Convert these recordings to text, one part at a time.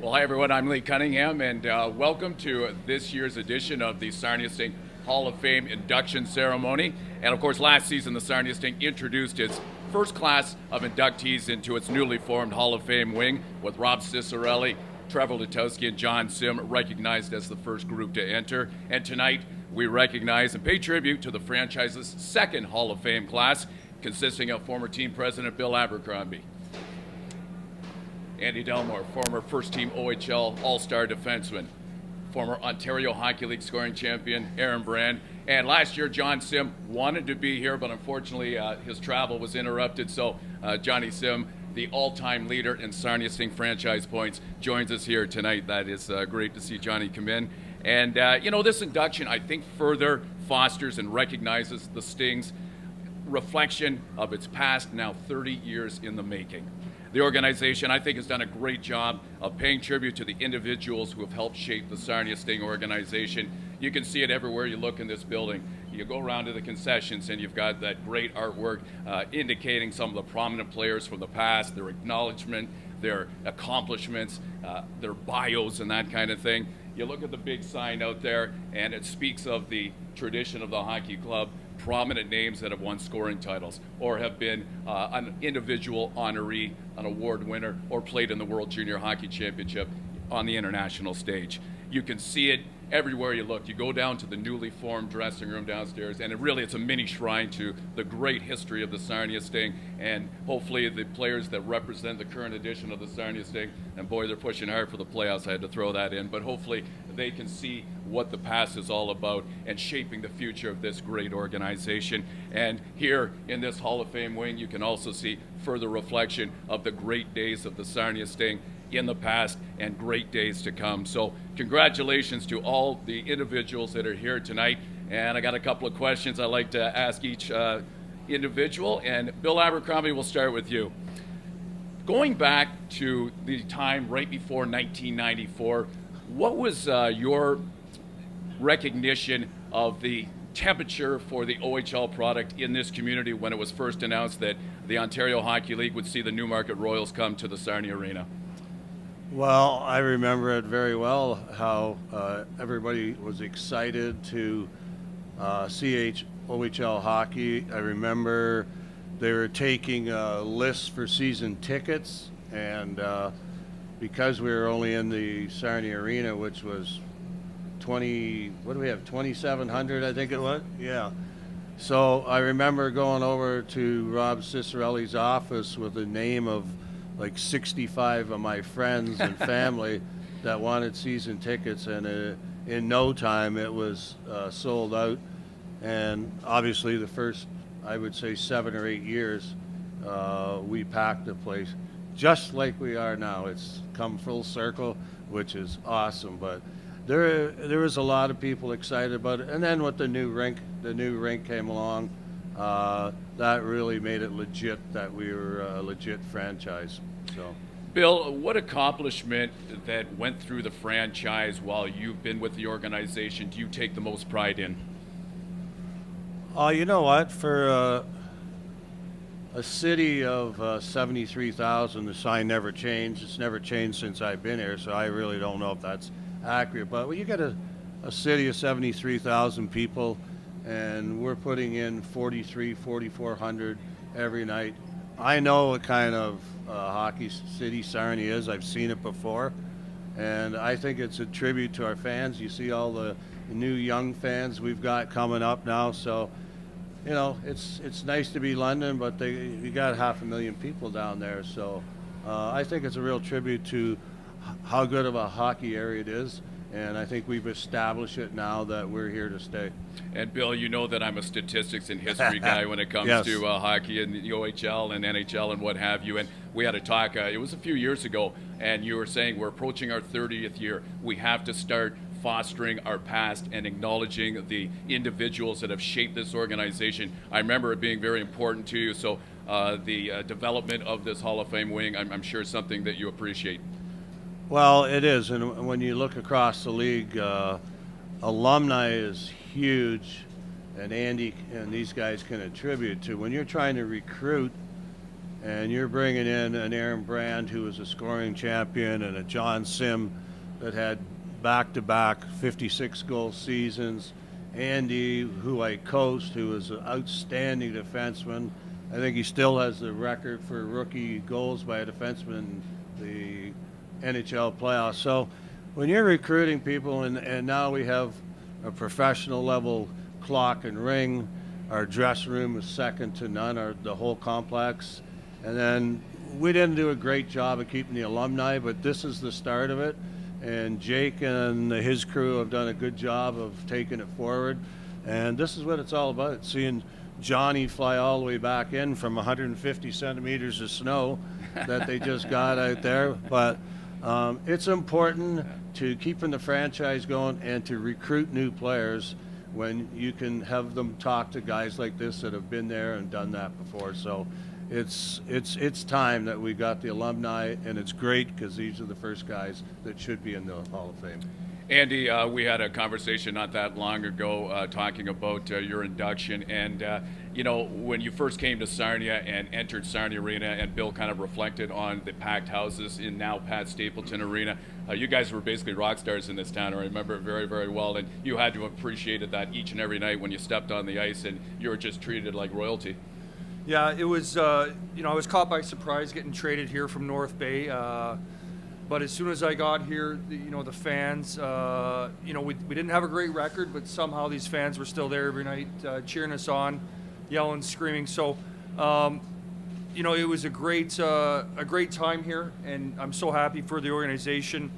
Well, hi everyone. I'm Lee Cunningham, and welcome to this year's edition of the Sarnia Sting Hall of Fame induction ceremony. And of course, last season the Sarnia Sting introduced its first class of inductees into its newly formed Hall of Fame wing, with Rob Cicerelli, Trevor Letowski, and John Sim recognized as the first group to enter. And tonight we recognize and pay tribute to the franchise's second Hall of Fame class, consisting of former team president Bill Abercrombie, Andy Delmore, former first-team OHL All-Star defenseman, former Ontario Hockey League scoring champion Aaron Brand, and last year John Sim wanted to be here, but unfortunately his travel was interrupted, so Johnny Sim, the all-time leader in Sarnia Sting franchise points, joins us here tonight. That is great to see Johnny come in. And, this induction, I think, further fosters and recognizes the Sting's reflection of its past, now 30 years in the making. The organization, I think, has done a great job of paying tribute to the individuals who have helped shape the Sarnia Sting organization. You can see it everywhere you look in this building. You go around to the concessions and you've got that great artwork indicating some of the prominent players from the past, their acknowledgement, their accomplishments, their bios and that kind of thing. You look at the big sign out there and it speaks of the tradition of the hockey club, prominent names that have won scoring titles or have been an individual honoree, an award winner, or played in the World Junior Hockey Championship on the international stage. You can see it everywhere you look. You go down to the newly formed dressing room downstairs, and it's a mini shrine to the great history of the Sarnia Sting, and hopefully the players that represent the current edition of the Sarnia Sting, and boy, they're pushing hard for the playoffs, I had to throw that in, but hopefully they can see what the past is all about and shaping the future of this great organization. And here in this Hall of Fame wing, you can also see further reflection of the great days of the Sarnia Sting in the past and great days to come. So congratulations to all the individuals that are here tonight. And I got a couple of questions I'd like to ask each individual. And Bill Abercrombie, we'll start with you. Going back to the time right before 1994, what was your recognition of the temperature for the OHL product in this community when it was first announced that the Ontario Hockey League would see the Newmarket Royals come to the Sarnia Arena? Well, I remember it very well, how everybody was excited to see OHL hockey. I remember they were taking lists for season tickets, and because we were only in the Sarnia Arena, which was 2,700, I think it was? Yeah. So I remember going over to Rob Cicerelli's office with the name of like 65 of my friends and family that wanted season tickets, and in no time it was sold out. And obviously the first, I would say, 7 or 8 years, we packed the place just like we are now. It's come full circle, which is awesome. But there was a lot of people excited about it. And then with the new rink came along, that really made it legit that we were a legit franchise. So, Bill, what accomplishment that went through the franchise while you've been with the organization do you take the most pride in? You know what? For a city of 73,000, the sign never changed. It's never changed since I've been here, so I really don't know if that's accurate. But when you get a city of 73,000 people, and we're putting in 4,400 every night, I know what kind of hockey city Sarnia is. I've seen it before, and I think it's a tribute to our fans. You see all the new young fans we've got coming up now, so it's nice to be London, but you got 500,000 people down there, so I think it's a real tribute to how good of a hockey area it is. And I think we've established it now that we're here to stay. And Bill, you know that I'm a statistics and history guy when it comes Yes. to hockey and the OHL and NHL and what have you. And we had a talk, it was a few years ago, and you were saying we're approaching our 30th year. We have to start fostering our past and acknowledging the individuals that have shaped this organization. I remember it being very important to you. So the development of this Hall of Fame wing, I'm sure is something that you appreciate. Well, it is, and when you look across the league, alumni is huge, and Andy and these guys can attribute to when you're trying to recruit and you're bringing in an Aaron Brand who was a scoring champion and a John Sim that had back-to-back 56-goal seasons. Andy, who I coached, who was an outstanding defenseman. I think he still has the record for rookie goals by a defenseman in the NHL playoffs. So when you're recruiting people, and now we have a professional level clock and ring, our dressing room is second to none, the whole complex. And then we didn't do a great job of keeping the alumni, but this is the start of it. And Jake and his crew have done a good job of taking it forward. And this is what it's all about, seeing Johnny fly all the way back in from 150 centimeters of snow that they just got out there. But it's important to keeping the franchise going and to recruit new players when you can have them talk to guys like this that have been there and done that before. So it's time that we got the alumni, and it's great because these are the first guys that should be in the Hall of Fame. Andy, we had a conversation not that long ago talking about your induction, and when you first came to Sarnia and entered Sarnia Arena, and Bill kind of reflected on the packed houses in now Pat Stapleton Arena. You guys were basically rock stars in this town. I remember it very, very well, and you had to have appreciated that each and every night when you stepped on the ice, and you were just treated like royalty. Yeah, it was. I was caught by surprise getting traded here from North Bay. But as soon as I got here, the fans, we didn't have a great record, but somehow these fans were still there every night, cheering us on, yelling, screaming. So, it was a great time here, and I'm so happy for the organization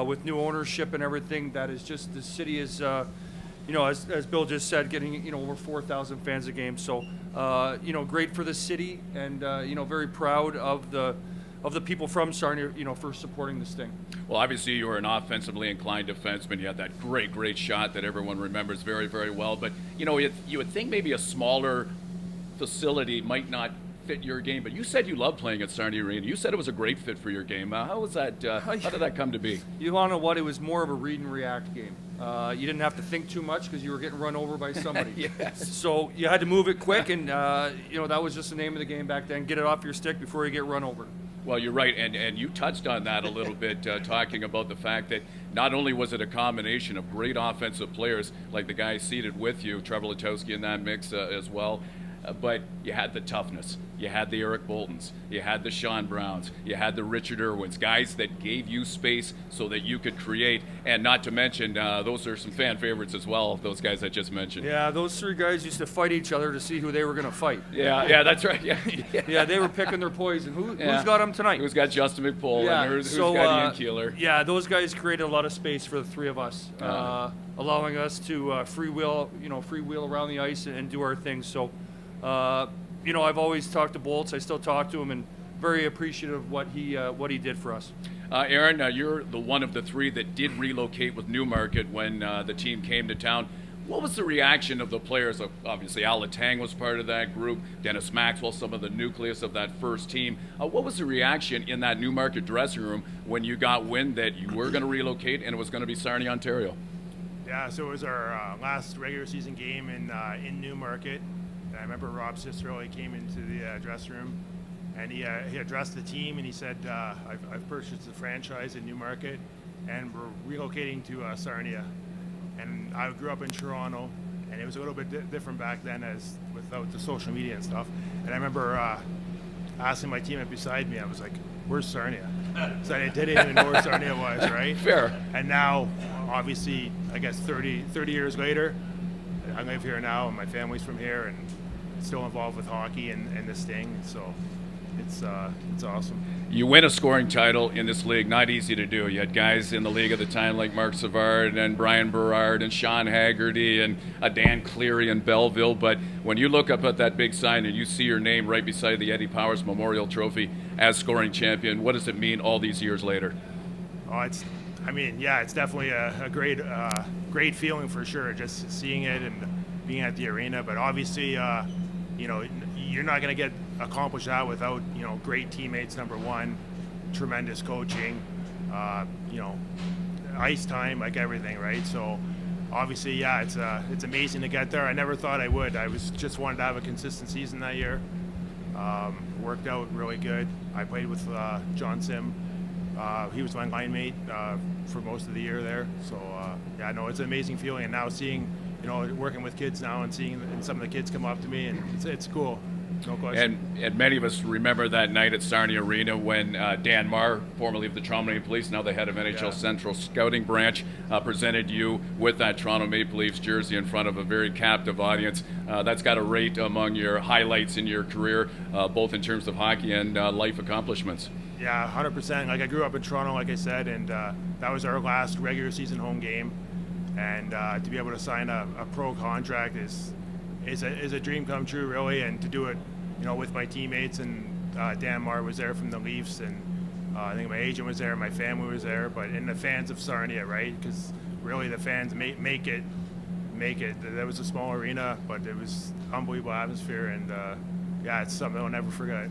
with new ownership and everything. That is just, the city is, as Bill just said, getting over 4,000 fans a game. So, great for the city, and very proud of the people from Sarnia, for supporting this thing. Well, obviously you were an offensively inclined defenseman. You had that great shot that everyone remembers very, very well. But, you would think maybe a smaller facility might not fit your game. But you said you loved playing at Sarnia Arena. You said it was a great fit for your game. How was that? How did that come to be? You want to know what? It was more of a read and react game. You didn't have to think too much because you were getting run over by somebody. Yes. So you had to move it quick, and that was just the name of the game back then. Get it off your stick before you get run over. Well, you're right, and you touched on that a little bit, talking about the fact that not only was it a combination of great offensive players like the guy seated with you, Trevor Letowski in that mix as well, but you had the toughness. You had the Eric Boltons. You had the Sean Browns. You had the Richard Irwins, guys that gave you space so that you could create. And not to mention, those are some fan favorites as well, those guys I just mentioned. Yeah, those three guys used to fight each other to see who they were going to fight. Yeah, that's right. Yeah, yeah, they were picking their poison. Who's got them tonight? Who's got Justin McPoll? Yeah, and who's got Ian Keeler? Yeah, those guys created a lot of space for the three of us, allowing us to freewheel around the ice and do our thing. So. I've always talked to Bolts. I still talk to him, and very appreciative of what he did for us. Aaron, you're the one of the three that did relocate with Newmarket when the team came to town. What was the reaction of the players? Obviously, Al Letang was part of that group. Dennis Maxwell, some of the nucleus of that first team. What was the reaction in that Newmarket dressing room when you got wind that you were going to relocate and it was going to be Sarnia, Ontario? Yeah, so it was our last regular season game in Newmarket. And I remember Rob Cicero, he came into the dressing room, and he addressed the team, and he said, I've purchased the franchise in Newmarket, and we're relocating to Sarnia. And I grew up in Toronto, and it was a little bit different back then as without the social media and stuff. And I remember asking my teammate beside me, I was like, where's Sarnia? So I didn't even know where Sarnia was, right? Fair. And now, obviously, I guess 30 years later, I live here now, and my family's from here, and still involved with hockey and this thing, so it's awesome. You win a scoring title in this league, not easy to do. You had guys in the league at the time like Mark Savard and Brian Berard and Sean Haggerty and Dan Cleary in Belleville, but when you look up at that big sign and you see your name right beside the Eddie Powers Memorial Trophy as scoring champion, what does it mean all these years later? Oh, it's definitely a great feeling for sure, just seeing it and being at the arena, but obviously you're not going to get accomplished that without great teammates, number one, tremendous coaching, ice time, like everything, right? So obviously, it's amazing to get there. I never thought I would. I was just wanted to have a consistent season that year, Worked out really good. I played with John Sim. He was my line mate for most of the year there. So yeah, no, it's an amazing feeling. And now seeing, working with kids now and seeing some of the kids come up to me, and it's cool. No question. And many of us remember that night at Sarnia Arena when Dan Marr, formerly of the Toronto Maple Leafs, now the head of NHL Central Scouting Branch, presented you with that Toronto Maple Leafs jersey in front of a very captive audience. That's got a rate among your highlights in your career, both in terms of hockey and life accomplishments. Yeah, 100%. Like, I grew up in Toronto, like I said, and that was our last regular season home game. And to be able to sign a pro contract is a dream come true, really. And to do it, with my teammates, and Dan Marr was there from the Leafs, and I think my agent was there, my family was there, and the fans of Sarnia, right? Because really the fans make it. That was a small arena, but it was unbelievable atmosphere, and yeah, it's something I'll never forget.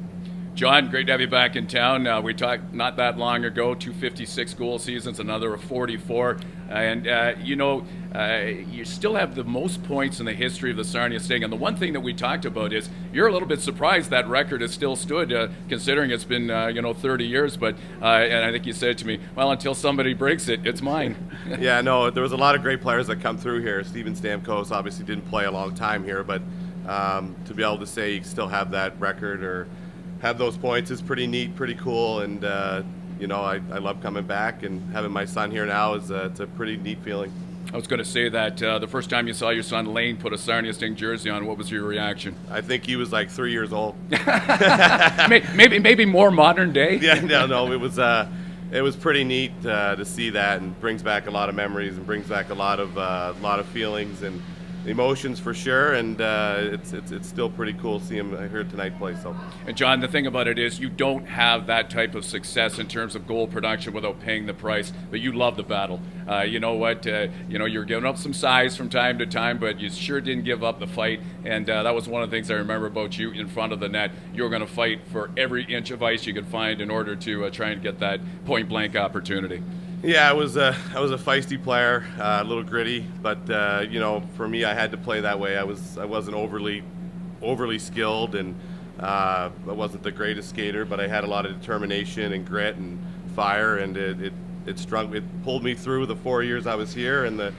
John, great to have you back in town. We talked not that long ago, 256 goal seasons, another of 44. And, you still have the most points in the history of the Sarnia Sting. And the one thing that we talked about is you're a little bit surprised that record has still stood, considering it's been, 30 years. But and I think you said to me, well, until somebody breaks it, it's mine. Yeah, no, there was a lot of great players that come through here. Steven Stamkos obviously didn't play a long time here, but to be able to say you still have that record or have those points is pretty neat, pretty cool, and I love coming back, and having my son here now is it's a pretty neat feeling. I was going to say that the first time you saw your son Lane put a Sarnia Sting jersey on, what was your reaction? I think he was like 3 years old. maybe more modern day. Yeah, no, it was pretty neat to see that, and brings back a lot of memories and brings back a lot of feelings and emotions for sure, and it's still pretty cool to see him here tonight play. So, and John, the thing about it is you don't have that type of success in terms of goal production without paying the price, but you love the battle. You know what, you're giving up some size from time to time, but you sure didn't give up the fight, and that was one of the things I remember about you in front of the net. You were going to fight for every inch of ice you could find in order to try and get that point blank opportunity. Yeah, I was a feisty player, a little gritty, but for me, I had to play that way. I wasn't overly skilled, and I wasn't the greatest skater, but I had a lot of determination and grit and fire, and it pulled me through the 4 years I was here and the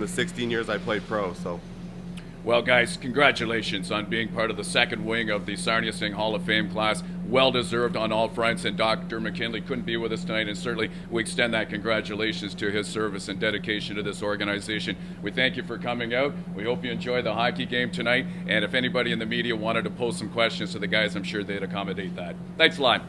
16 years I played pro. So. Well, guys, congratulations on being part of the second wing of the Sarnia Sting Hall of Fame class. Well-deserved on all fronts, and Dr. McKinley couldn't be with us tonight, and certainly we extend that congratulations to his service and dedication to this organization. We thank you for coming out. We hope you enjoy the hockey game tonight, and if anybody in the media wanted to pose some questions to the guys, I'm sure they'd accommodate that. Thanks a lot.